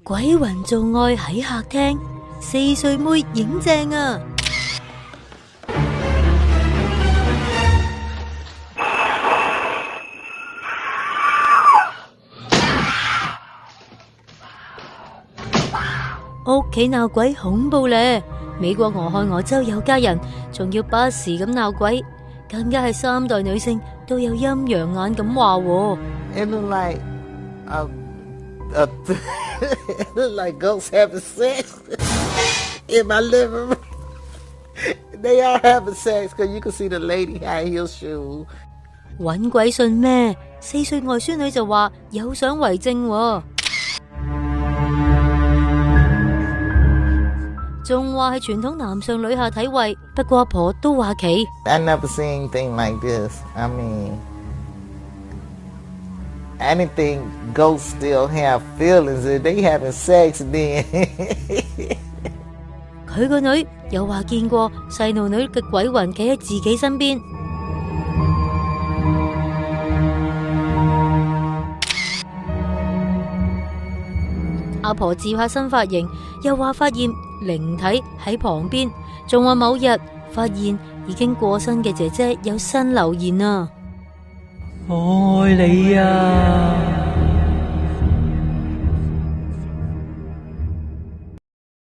鬼魂做愛喺客廳，4歲妹影正啊！屋企鬧鬼恐怖咧！美國俄亥俄州有家人仲要不時咁鬧鬼，更加係3代女性都有陰陽眼咁話。It look like it look like ghosts having sex in my living room. They are having sex because you can see the lady high heel shoe. 搵鬼信咩？4歲外孫女就話有相為證，仲話係傳統男上女下體位，不過阿婆都話奇。I never seen anything like this. I mean, I didn't think ghosts still have feelings. If they having sex then. 佢個女又話見過細路女嘅鬼魂企喺自己身邊。阿婆自拍新髮型，又話發現靈體喺旁邊，仲話某日發現已經過身嘅姐姐有新留言啊！我愛你啊！